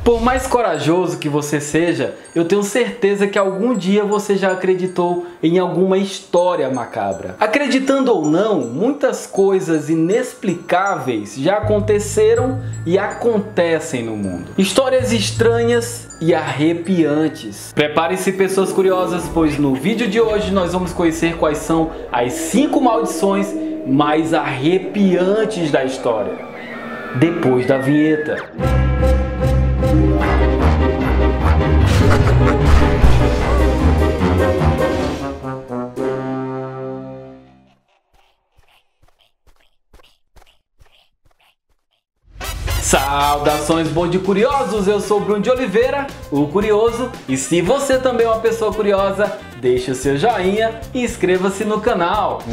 Por mais corajoso que você seja, eu tenho certeza que algum dia você já acreditou em alguma história macabra. Acreditando ou não, muitas coisas inexplicáveis já aconteceram e acontecem no mundo. Histórias estranhas e arrepiantes. Prepare-se, pessoas curiosas, pois no vídeo de hoje nós vamos conhecer quais são as 5 maldições mais arrepiantes da história. Depois da vinheta. Saudações, bonde curiosos, eu sou Bruno de Oliveira, o Curioso, e se você também é uma pessoa curiosa, deixe o seu joinha e inscreva-se no canal.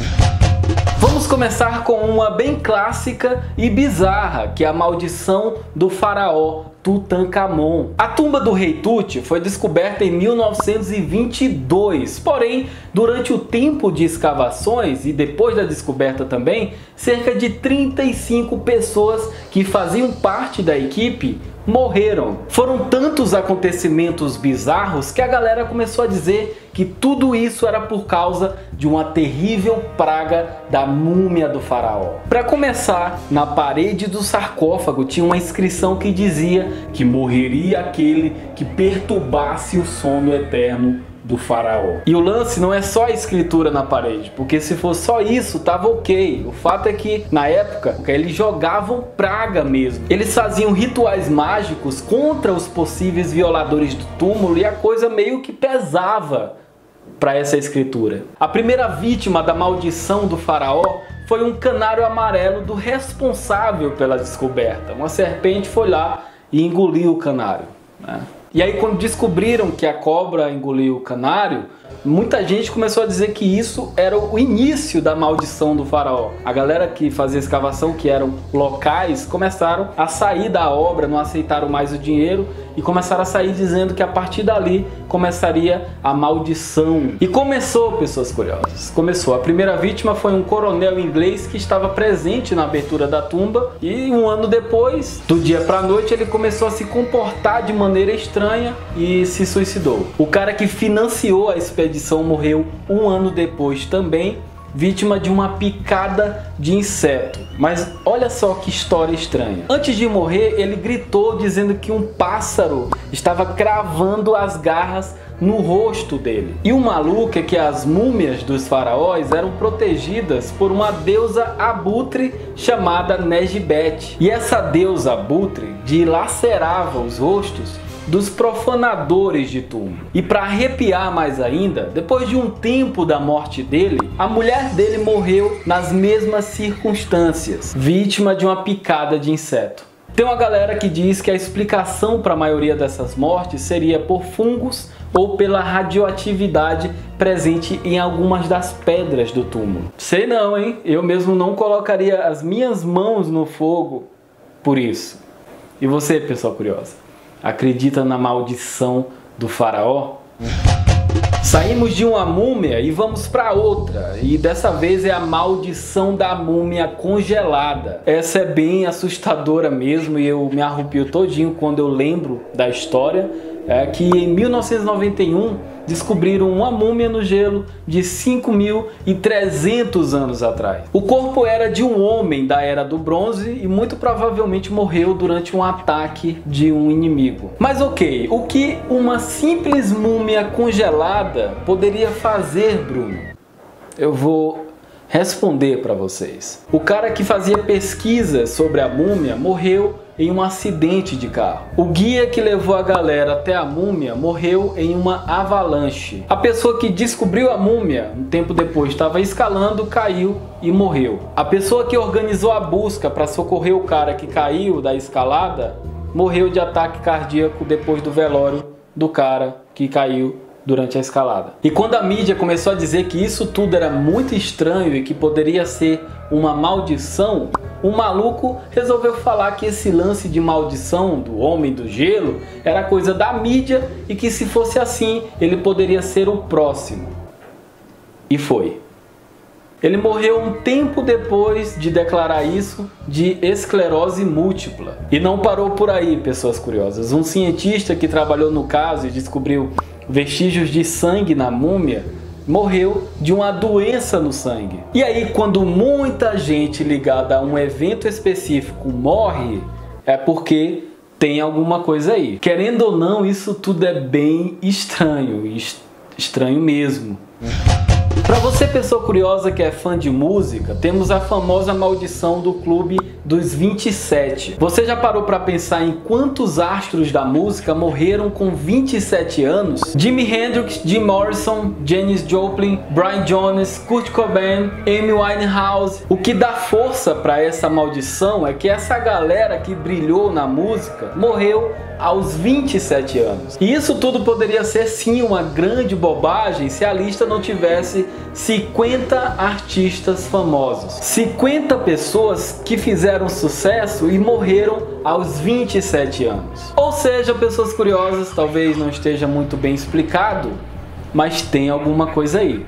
Vamos começar com uma bem clássica e bizarra, que é a maldição do faraó Tutankhamon. A tumba do rei Tut foi descoberta em 1922, porém, durante o tempo de escavações e depois da descoberta também, cerca de 35 pessoas que faziam parte da equipe morreram. Foram tantos acontecimentos bizarros que a galera começou a dizer que tudo isso era por causa de uma terrível praga da múmia do faraó. Para começar, na parede do sarcófago tinha uma inscrição que dizia que morreria aquele que perturbasse o sono eterno do faraó. E o lance não é só a escritura na parede, porque se fosse só isso, tava ok. O fato é que, na época, eles jogavam praga mesmo. Eles faziam rituais mágicos contra os possíveis violadores do túmulo e a coisa meio que pesava para essa escritura. A primeira vítima da maldição do faraó foi um canário amarelo do responsável pela descoberta. Uma serpente foi lá e engoliu o canário, né? E aí, quando descobriram que a cobra engoliu o canário, muita gente começou a dizer que isso era o início da maldição do faraó. A galera que fazia escavação, que eram locais, começaram a sair da obra, não aceitaram mais o dinheiro e começaram a sair dizendo que a partir dali começaria a maldição. E começou, pessoas curiosas, começou. A primeira vítima foi um coronel inglês que estava presente na abertura da tumba e um ano depois, do dia para a noite, ele começou a se comportar de maneira estranha e se suicidou. O cara que financiou a expedição morreu um ano depois também, vítima de uma picada de inseto. Mas olha só que história estranha. Antes de morrer, ele gritou dizendo que um pássaro estava cravando as garras no rosto dele. E o maluco é que as múmias dos faraós eram protegidas por uma deusa abutre chamada Nesbet. E essa deusa abutre dilacerava os rostos dos profanadores de túmulo. E para arrepiar mais ainda, depois de um tempo da morte dele, a mulher dele morreu nas mesmas circunstâncias, vítima de uma picada de inseto. Tem uma galera que diz que a explicação para a maioria dessas mortes seria por fungos ou pela radioatividade presente em algumas das pedras do túmulo. Sei não, hein? Eu mesmo não colocaria as minhas mãos no fogo por isso. E você, pessoa curiosa? Acredita na maldição do faraó? Saímos de uma múmia e vamos para outra, e dessa vez é a maldição da múmia congelada. Essa é bem assustadora mesmo e eu me arrepio todinho quando eu lembro da história. É que em 1991 descobriram uma múmia no gelo de 5.300 anos atrás. O corpo era de um homem da Era do Bronze e muito provavelmente morreu durante um ataque de um inimigo. Mas ok, o que uma simples múmia congelada poderia fazer, Bruno? Eu vou responder para vocês. O cara que fazia pesquisas sobre a múmia morreu em um acidente de carro. O guia que levou a galera até a múmia morreu em uma avalanche. A pessoa que descobriu a múmia, um tempo depois, estava escalando, caiu e morreu. A pessoa que organizou a busca para socorrer o cara que caiu da escalada morreu de ataque cardíaco depois do velório do cara que caiu durante a escalada. E quando a mídia começou a dizer que isso tudo era muito estranho e que poderia ser uma maldição, um maluco resolveu falar que esse lance de maldição do homem do gelo era coisa da mídia e que se fosse assim, ele poderia ser o próximo. E foi. Ele morreu um tempo depois de declarar isso de esclerose múltipla. E não parou por aí, pessoas curiosas. Um cientista que trabalhou no caso e descobriu vestígios de sangue na múmia morreu de uma doença no sangue. E aí, quando muita gente ligada a um evento específico morre, é porque tem alguma coisa aí. Querendo ou não, isso tudo é bem estranho, estranho mesmo. Para você, pessoa curiosa que é fã de música, temos a famosa maldição do Clube dos 27. Você já parou para pensar em quantos astros da música morreram com 27 anos? Jimi Hendrix, Jim Morrison, Janis Joplin, Brian Jones, Kurt Cobain, Amy Winehouse. O que dá força para essa maldição é que essa galera que brilhou na música morreu aos 27 anos. E isso tudo poderia ser sim uma grande bobagem se a lista não tivesse 50 artistas famosos. 50 pessoas que fizeram sucesso e morreram aos 27 anos. Ou seja, pessoas curiosas, talvez não esteja muito bem explicado, mas tem alguma coisa aí.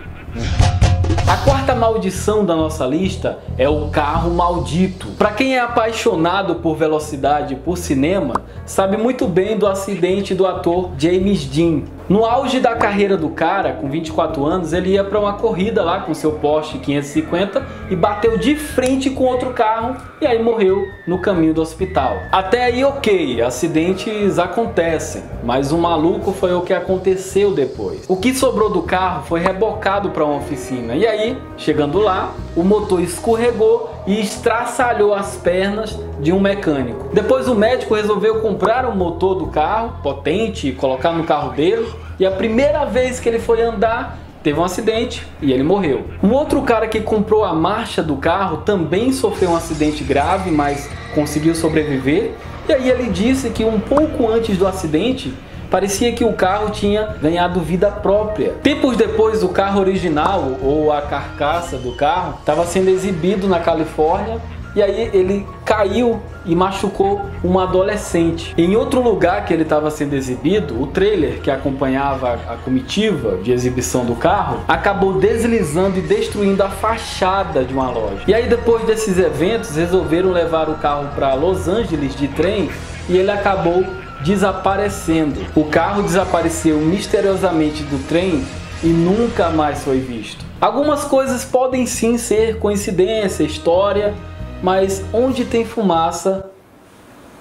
A quarta maldição da nossa lista é o carro maldito. Para quem é apaixonado por velocidade e por cinema, sabe muito bem do acidente do ator James Dean. No auge da carreira do cara, com 24 anos, ele ia para uma corrida lá com seu Porsche 550 e bateu de frente com outro carro e aí morreu no caminho do hospital. Até aí ok, acidentes acontecem, mas o maluco foi o que aconteceu depois. O que sobrou do carro foi rebocado para uma oficina e aí, chegando lá, o motor escorregou e estraçalhou as pernas de um mecânico. Depois o médico resolveu comprar o motor do carro, potente, e colocar no carro dele. E a primeira vez que ele foi andar, teve um acidente e ele morreu. Um outro cara que comprou a marcha do carro também sofreu um acidente grave, mas conseguiu sobreviver. E aí ele disse que um pouco antes do acidente, parecia que o carro tinha ganhado vida própria. Tempos depois, o carro original, ou a carcaça do carro, estava sendo exibido na Califórnia e aí ele caiu e machucou uma adolescente. Em outro lugar que ele estava sendo exibido, o trailer que acompanhava a comitiva de exibição do carro acabou deslizando e destruindo a fachada de uma loja. E aí depois desses eventos resolveram levar o carro para Los Angeles de trem e ele acabou desaparecendo. O carro desapareceu misteriosamente do trem e nunca mais foi visto. Algumas coisas podem sim ser coincidência, história, mas onde tem fumaça,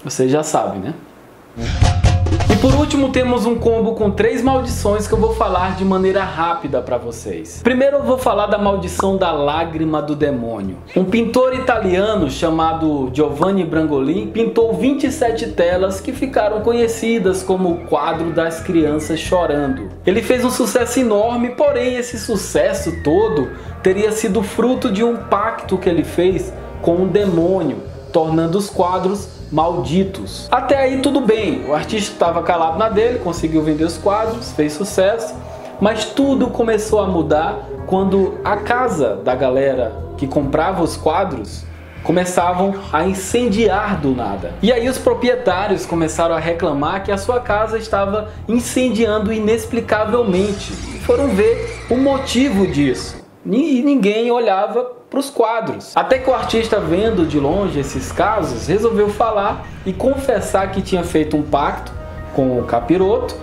você já sabe, né? E por último temos um combo com 3 maldições que eu vou falar de maneira rápida para vocês. Primeiro eu vou falar da maldição da lágrima do demônio. Um pintor italiano chamado Giovanni Brangolin pintou 27 telas que ficaram conhecidas como o quadro das crianças chorando. Ele fez um sucesso enorme, porém esse sucesso todo teria sido fruto de um pacto que ele fez com um demônio, tornando os quadros malditos. Até aí tudo bem, o artista estava calado na dele, conseguiu vender os quadros, fez sucesso, mas tudo começou a mudar quando a casa da galera que comprava os quadros começavam a incendiar do nada. E aí os proprietários começaram a reclamar que a sua casa estava incendiando inexplicavelmente. Foram ver o motivo disso e ninguém olhava para os quadros. Até que o artista, vendo de longe esses casos, resolveu falar e confessar que tinha feito um pacto com o capiroto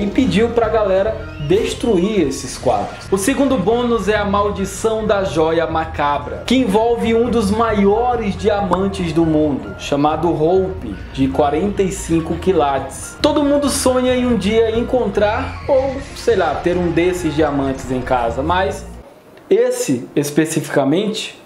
e pediu para a galera destruir esses quadros. O segundo bônus é a maldição da joia macabra, que envolve um dos maiores diamantes do mundo, chamado Hope, de 45 quilates. Todo mundo sonha em um dia encontrar ou, sei lá, ter um desses diamantes em casa, mas esse, especificamente,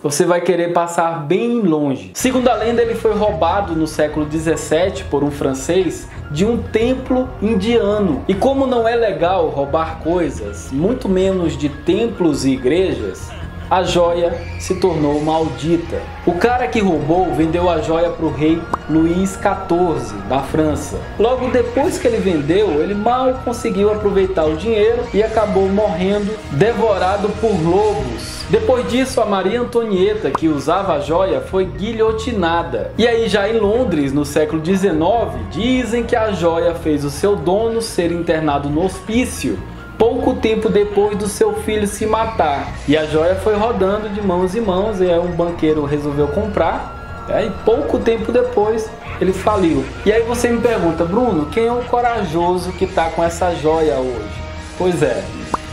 você vai querer passar bem longe. Segundo a lenda, ele foi roubado no século 17 por um francês de um templo indiano. E como não é legal roubar coisas, muito menos de templos e igrejas, a joia se tornou maldita. O cara que roubou vendeu a joia para o rei Luís XIV, da França. Logo depois que ele vendeu, ele mal conseguiu aproveitar o dinheiro e acabou morrendo, devorado por lobos. Depois disso, a Maria Antonieta, que usava a joia, foi guilhotinada. E aí já em Londres, no século XIX, dizem que a joia fez o seu dono ser internado no hospício pouco tempo depois do seu filho se matar. E a joia foi rodando de mãos em mãos, e aí um banqueiro resolveu comprar, e pouco tempo depois ele faliu. E aí você me pergunta, Bruno, quem é o corajoso que está com essa joia hoje? Pois é,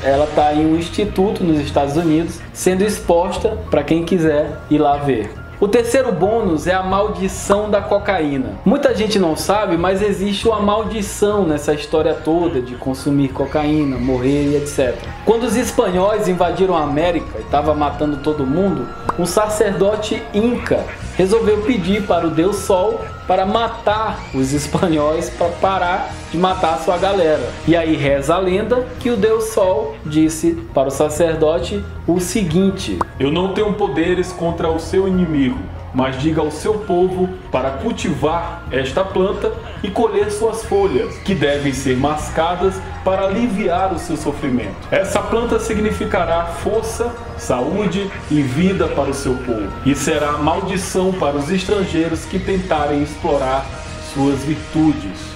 ela está em um instituto nos Estados Unidos, sendo exposta para quem quiser ir lá ver. O terceiro bônus é a maldição da cocaína. Muita gente não sabe, mas existe uma maldição nessa história toda de consumir cocaína, morrer e etc. Quando os espanhóis invadiram a América e estavam matando todo mundo, um sacerdote inca resolveu pedir para o Deus Sol para matar os espanhóis, para parar de matar a sua galera. E aí reza a lenda que o Deus Sol disse para o sacerdote o seguinte: eu não tenho poderes contra o seu inimigo, mas diga ao seu povo para cultivar esta planta e colher suas folhas, que devem ser mascadas para aliviar o seu sofrimento. Essa planta significará força, saúde e vida para o seu povo, e será maldição para os estrangeiros que tentarem explorar suas virtudes.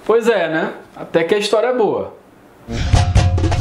Pois é, né? Até que a história é boa.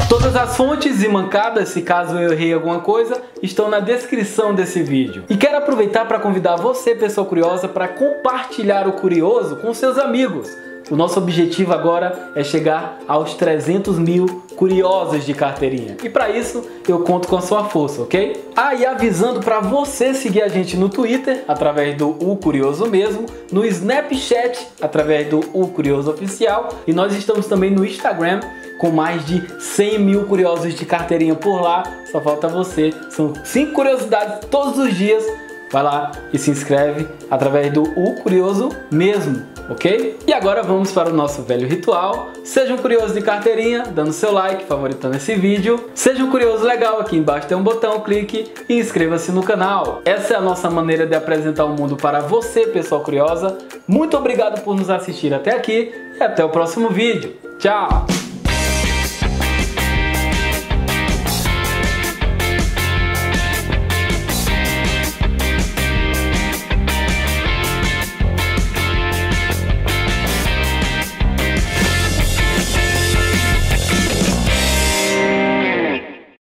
Todas as fontes e mancadas, se caso eu errei alguma coisa, estão na descrição desse vídeo. E quero aproveitar para convidar você, pessoa curiosa, para compartilhar o Curioso com seus amigos. O nosso objetivo agora é chegar aos 300 mil curiosos de carteirinha. E para isso, eu conto com a sua força, ok? Ah, e avisando para você seguir a gente no Twitter, através do O Curioso mesmo, no Snapchat, através do O Curioso Oficial, e nós estamos também no Instagram, com mais de 100 mil curiosos de carteirinha por lá. Só falta você. São 5 curiosidades todos os dias. Vai lá e se inscreve através do O Curioso mesmo, ok? E agora vamos para o nosso velho ritual. Seja um curioso de carteirinha, dando seu like, favoritando esse vídeo. Seja um curioso legal, aqui embaixo tem um botão, clique e inscreva-se no canal. Essa é a nossa maneira de apresentar o mundo para você, pessoa curiosa. Muito obrigado por nos assistir até aqui e até o próximo vídeo. Tchau!